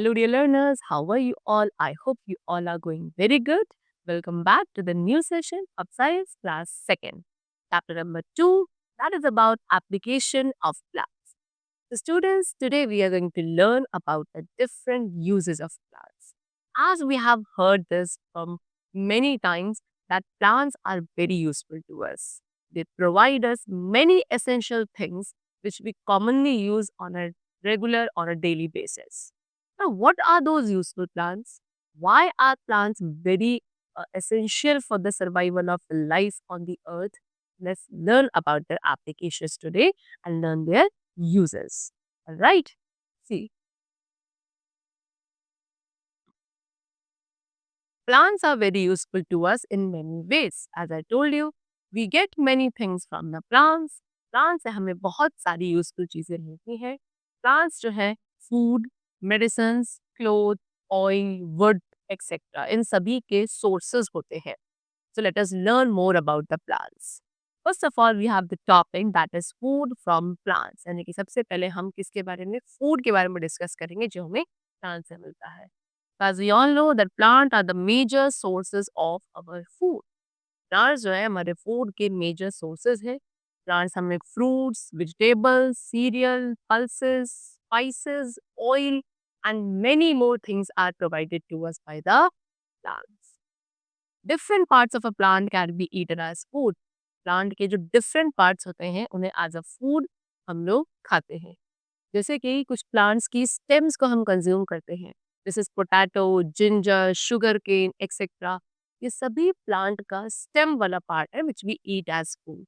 Hello, dear learners. How are you all? I hope you all are going very good. Welcome back to the new session of Science Class Second. Chapter number 2, that is about application of plants. So, students, today we are going to learn about the different uses of plants. As we have heard this from many times, that plants are very useful to us. They provide us many essential things which we commonly use on a regular or a daily basis. Now, what are those useful plants? Why are plants very essential for the survival of life on the earth? Let's learn about their applications today and learn their uses. All right. See, plants are very useful to us in many ways. As I told you, we get many things from the plants. Plant से हमें बहुत सारी useful चीजें मिलती हैं. Plants जो है food, medicine, cloth, oil, wood etcetera इन सभी के सोर्सेज होते हैं. So let us learn more about the plants. First of all, we have the topic that is food from plants. यानी कि सबसे पहले हम किसके बारे में फूड के बारे में डिस्कस करेंगे जो हमें प्लांट से मिलता है. As we all know that plant are the major sources of our food. Plants जो है हमारे फूड के मेजर सोर्सेज है. प्लांट्स हमें fruits, vegetables, cereal, pulses, spices, oil and many more things are provided to us by the plants. Different parts of a plant can be eaten as food. Plant के जो different parts होते हैं उन्हें as a food हम लोग खाते हैं. जैसे कि कुछ प्लांट्स की स्टेम्स को हम कंज्यूम करते हैं. This is potato, ginger, sugar cane etcetera. ये सभी प्लांट का स्टेम वाला पार्ट है which we eat as food.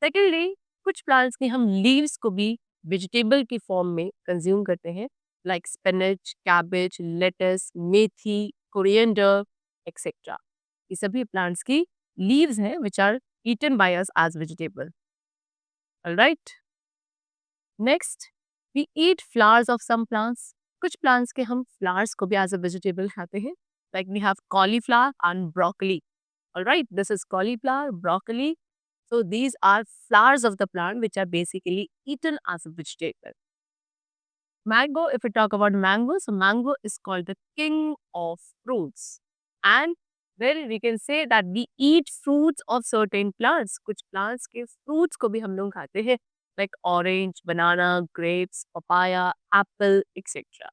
Secondly, कुछ प्लांट्स की हम लीव्स को भी वेजिटेबल की फॉर्म में कंज्यूम करते हैं, like spinach, cabbage, lettuce, methi, coriander etcetera. ये सभी प्लांट्स की लीव्स हैं which are eaten by us as vegetable. Alright. Next, we eat flowers of some plants. कुछ प्लांट्स के हम फ्लावर्स को भी एज अ वेजिटेबल खाते हैं, like we have cauliflower and broccoli. Alright, this is cauliflower, broccoli. So these are flowers of the plant which are basically eaten as a vegetable. Mango, if we talk about mango, so mango is called the king of fruits. And well, we can say that we eat fruits of certain plants. कुछ plants के fruits को भी हम लोग खाते हैं, like orange, banana, grapes, papaya, apple, etc.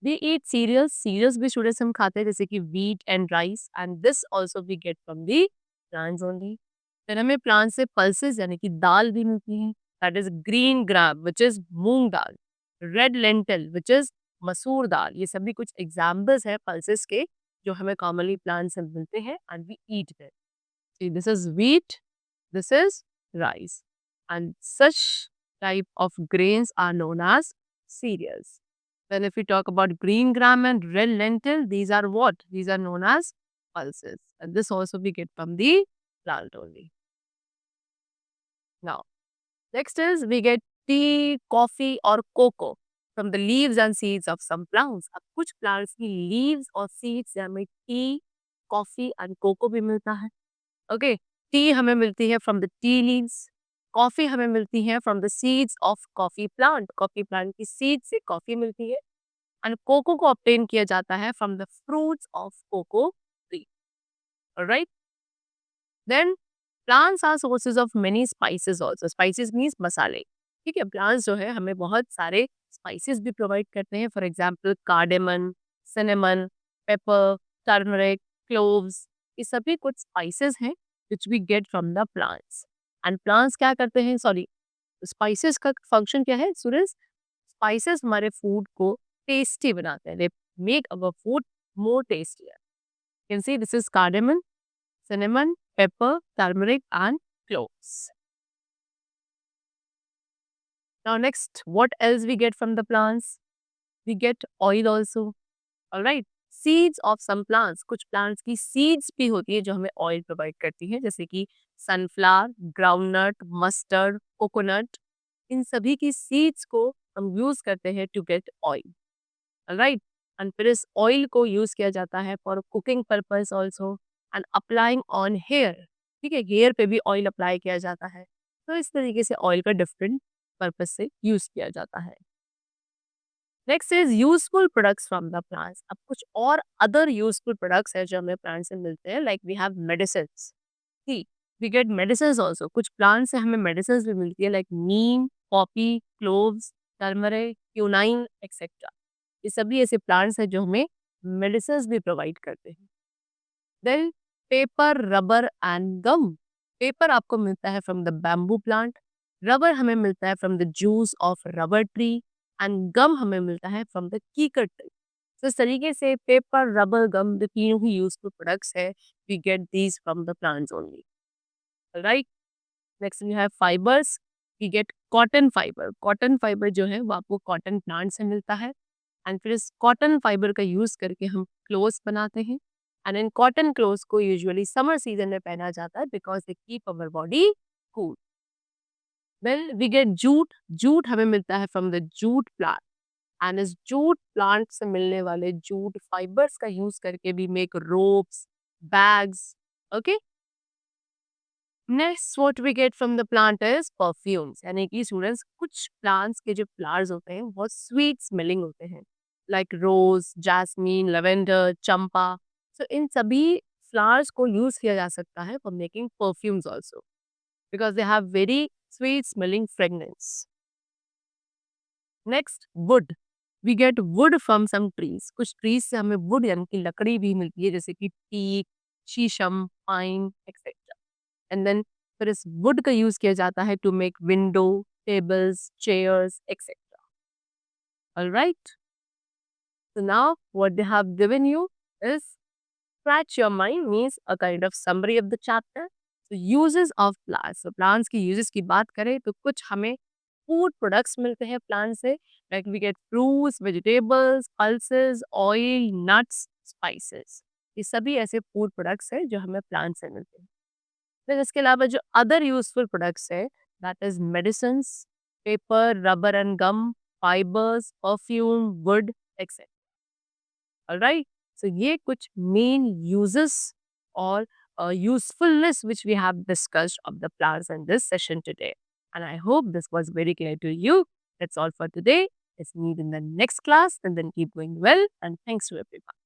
We eat cereals. Cereals भी सूरज हम खाते हैं जैसे कि wheat and rice, and this also we get from the plants only. Then हमें प्लांट से पल्सेस यानी कि दाल भी मिलती हैं. That is green gram which is moong dal, red lentil which is मसूर दाल. ये सभी कुछ एग्जाम्पल्स हैं पल्सेस के जो हमें कॉमनली प्लांट से मिलते हैं and we eat them. This is wheat, this is rice, and such type of grains are known as cereals. Then if we talk about green gram and red lentil, these are what? These are known as pulses. And this also we get from the plant only. Now, next is we get tea, coffee or cocoa from the leaves and seeds of some plants. अब कुछ plants की leaves और seeds से हमें tea, coffee and cocoa भी मिलता है. Okay, tea हमें मिलती है from the tea leaves. Coffee हमें मिलती है from the seeds of coffee plant. Coffee plant की seeds से coffee मिलती है. And cocoa को obtain किया जाता है from the fruits of cocoa tree. Alright. Then plants are sources of many spices also. Spices means मसाले. ठीक है, प्लांट्स जो है हमें बहुत सारे स्पाइसेस भी प्रोवाइड करते हैं. For example cardamom, cinnamon, pepper, turmeric, cloves. ये सभी कुछ स्पाइसेस हैं which we get from the plants. And plants क्या करते हैं, सॉरी, स्पाइसेस का फंक्शन क्या है सूरज? स्पाइसेस हमारे फूड को टेस्टी बनाते हैं. They make our food more tastier. Can see this is cardamom, cinnamon, pepper, turmeric, and cloves. Now next, what else we get from the plants? We get oil also. Alright. Seeds of some plants. कुछ plants की seeds भी होती है जो हमें oil provide करती है, जैसे कि sunflower, groundnut, mustard, coconut. इन सभी की seeds को हम use करते हैं to get oil. Alright. And फिर इस oil को use किया जाता है for cooking purpose also. And applying on hair. ठीक है, हेयर पे भी ऑयल अप्लाई किया जाता है. तो इस तरीके से ऑयल का डिफरेंट पर्पस से यूज किया जाता है. Next is useful products from the plants. अब कुछ और अदर यूजफुल प्रोडक्ट्स है जो हमें प्लांट से मिलते हैं, like we have medicine. See, we get medicine also. कुछ प्लांट से हमें मेडिसिन भी मिलती है, like neem, poppy, cloves, turmeric, quinine etcetera. ये सभी ऐसे प्लांट्स हैं जो हमें मेडिसिन भी प्रोवाइड करते हैं। Then paper, rubber and gum. Paper आपको मिलता है from the bamboo plant, rubber हमें मिलता है from the juice of rubber tree, and gum हमें मिलता है फ्रॉम द कीकर ट्री। तो इस तरीके से पेपर, रबर, गम, द तीनों ही यूजफुल प्रोडक्ट्स है, we get these from the plants only, right. Next we have fibres. We get cotton fibre. Cotton fibre जो है वो आपको कॉटन प्लांट से मिलता है, एंड फिर इस कॉटन फाइबर का यूज करके हम क्लोथ्स बनाते हैं, एंड इन कॉटन क्लोथ्स को यूजुअली समर सीजन में पहना जाता है because they keep our body cool. Well we get jute. Jute हमें मिलता है from the jute plant, and इस जूट प्लांट से मिलने वाले जूट फाइबर्स का यूज करके भी make ropes, bags. Okay, next what we get from the plant is perfumes. यानी कि स्टूडेंट्स, कुछ प्लांट्स के जो फ्लावर्स होते हैं बहुत स्वीट स्मेलिंग होते हैं, like rose, jasmine, lavender, champa. So इन सभी फ्लावर्स को यूज किया जा सकता है for making perfumes also, because they have very sweet smelling fragrance. Next wood. We get wood from some trees. कुछ ट्रीज से हमें वुड यानी कि लकड़ी भी मिलती है, जैसे कि टीक, शीशम, पाइन एक्सेट्रा। एंड देन फिर इस वुड का यूज किया जाता है to make window, tables, chairs etcetera. Alright, so now what they have given you is scratch your mind means a kind of summary of the chapter. So uses of plants. So plants की uses की बात करें तो कुछ हमें food products मिलते हैं plants से, like we get fruits, vegetables, pulses, oil, nuts, spices. ये सभी ऐसे food products हैं जो हमें plants से मिलते हैं। फिर इसके अलावा जो other useful products है, that is medicines, paper, rubber and gum, fibers, perfume, wood, etc. Alright, so ये कुछ main uses or usefulness which we have discussed of the plants in this session today. And I hope this was very clear to you. That's all for today. Let's meet in the next class and then keep going well. And thanks to everyone.